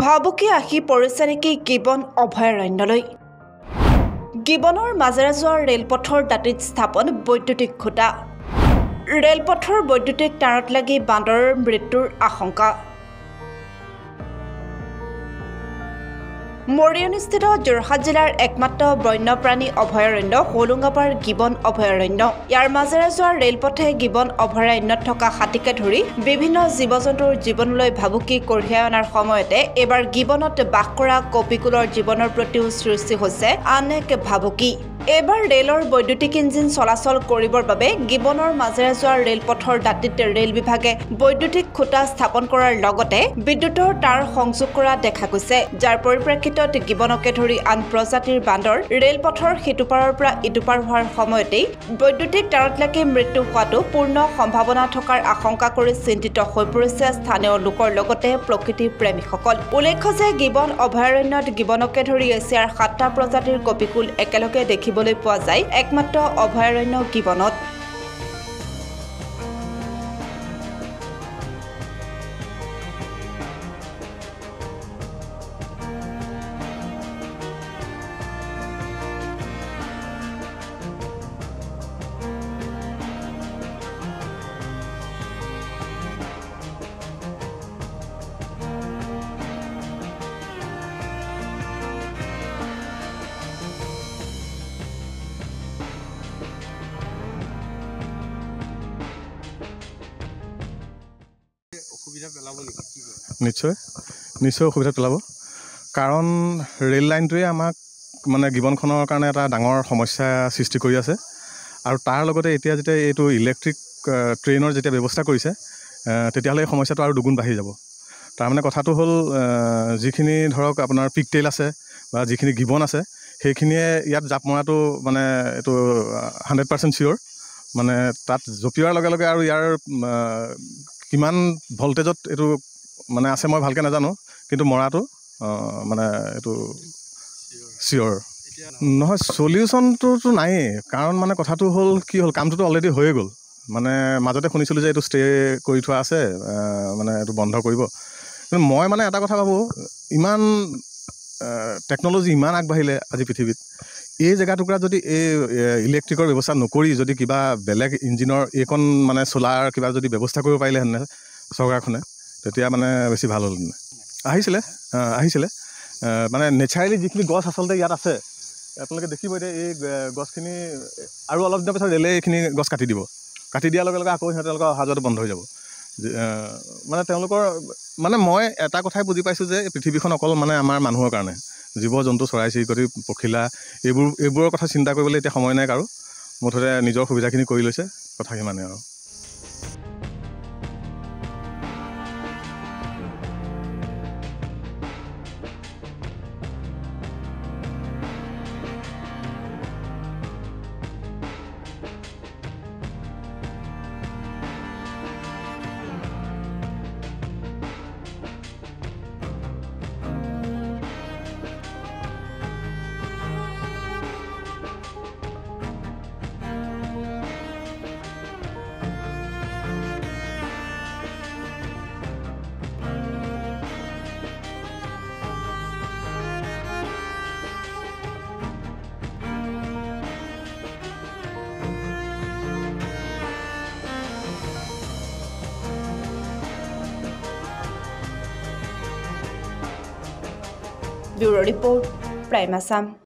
ভাবুকি আহি পৰিছে নেকি গিবন অভয়াৰণ্যলৈ। গিবনৰ মাজেৰে যোৱা ৰেলপথৰ দাঁতিত স্থাপন বৈদ্যুতিক খুঁটা। ৰেলপথৰ বৈদ্যুতিক তাঁৰত লাগি বান্দৰৰ মৃত্যুৰ আশংকা। মৰিয়নিস্থিত যোৰহাট জিলাৰ একমাত্ৰ বন্যপ্ৰাণী অভয়াৰণ্য হোলোঙাপাৰ গিবন অভয়াৰণ্য। ইয়াৰ মাজেৰে যোৱা ৰেলপথে গিবন অভয়াৰণ্যত থকা হাতীকে ধৰি বিভিন্ন জীৱ-জন্তুৰ জীৱনলৈ ভাবুকি কঢ়িয়াই অনাৰ সময়তে এইবাৰ গিবনত বাস কৰা কপিকুলৰ জীৱনৰ প্ৰতিও সৃষ্টি হৈছে আন এক ভাবুকি। এইবাৰ ৰেলৰ বৈদ্যুতিক ইঞ্জিন চলাচল কৰিবৰ বাবে গিবনৰ মাজেৰে যোৱা ৰেলপথৰ দাঁতিত ৰেল বিভাগে বৈদ্যুতিক খুঁটা স্থাপন কৰাৰ লগতে বিদ্যুতৰ তাঁৰ সংযোগ কৰা দেখা গৈছে, যাৰ পৰিপ্ৰেক্ষিতত গিবনকে ধৰি আন প্ৰজাতিৰ বান্দৰ ৰেলপথৰ সিটোপাৰৰ পৰা ইটোপাৰ হোৱাৰ সময়তেই বৈদ্যুতিক তাঁৰত লাগি মৃত্যু হোৱাটো পূৰ্ণ সম্ভাৱনা থকাৰ আশংকা কৰি চিন্তিত হৈ পৰিছে স্থানীয় লোকৰ লগতে প্ৰকৃতি প্ৰেমীসকল। উল্লেখ্য যে গিবন অভয়াৰণ্যত গিবনকে ধৰি এছিয়াৰ 7টা প্ৰজাতিৰ কপিকুল একেলগে দেখিবলৈ পোৱা যায় একমাত্ৰ অভয়াৰণ্য গিবনত। নিশ্চয় অসুবিধা পেলাব, কাৰণ ৰেল লাইনটোৱে আমাক মানে গিবনখনৰ কাৰণে এটা ডাঙৰ সমস্যা সৃষ্টি কৰি আছে। আৰু তাৰ লগতে এতিয়া যেতিয়া এইটো ইলেক্ট্ৰিক ট্ৰেইনৰ যেতিয়া ব্যৱস্থা কৰিছে, তেতিয়াহ'লে এই সমস্যাটো আৰু দুগুণ বাঢ়ি যাব। তাৰমানে কথাটো হ'ল, যিখিনি ধৰক আপোনাৰ পিকটেইল আছে বা যিখিনি গিবন আছে, সেইখিনিয়ে ইয়াত জাপ মৰাটো মানে এইটো 100% চিয়'ৰ। মানে তাত জঁপিওৱাৰ লগে লগে আৰু ইয়াৰ কিমান ভল্টেজত এইটো মানে আছে মই ভালকৈ নাজানো, কিন্তু মৰাটো মানে এইটো চিয়'ৰ নহয়। চলিউশ্যনটোতো নায়েই, কাৰণ মানে কথাটো হ'ল কি হ'ল, কামটোতো অলৰেডি হৈয়ে গ'ল। মানে মাজতে শুনিছিলোঁ যে এইটো ষ্টে কৰি থোৱা আছে, মানে এইটো বন্ধ কৰিব। কিন্তু মই মানে এটা কথা ভাবোঁ, ইমান টেকন'লজি ইমান আগবাঢ়িলে আজি পৃথিৱীত, এই জেগাটুকুৰা যদি এই ইলেক্ট্ৰিকৰ ব্যৱস্থা নকৰি যদি কিবা বেলেগ ইঞ্জিনৰ এইকণ মানে চলাৰ কিবা যদি ব্যৱস্থা কৰিব পাৰিলেহেঁতেন চৰকাৰখনে, তেতিয়া মানে বেছি ভাল হ'লহেঁতেন। আহিছিলে মানে নেচাৰেলি যিখিনি গছ আচলতে ইয়াত আছে, আপোনালোকে দেখিব এতিয়া এই গছখিনি আৰু অলপ দিনৰ পিছত ৰেলে এইখিনি গছ কাটি দিব। কাটি দিয়াৰ লগে লগে আকৌ তেওঁলোকৰ অহা যোৱাটো বন্ধ হৈ যাব। মানে তেওঁলোকৰ মানে মই এটা কথাই বুজি পাইছোঁ যে পৃথিৱীখন অকল মানে আমাৰ মানুহৰ কাৰণে, জীৱ জন্তু চৰাই চিৰিকটি পখিলা এইবোৰৰ কথা চিন্তা কৰিবলৈ এতিয়া সময় নাই কাৰো। মুঠতে নিজৰ সুবিধাখিনি কৰি লৈছে, কথা সিমানে আৰু। Bureau report, prime Assam.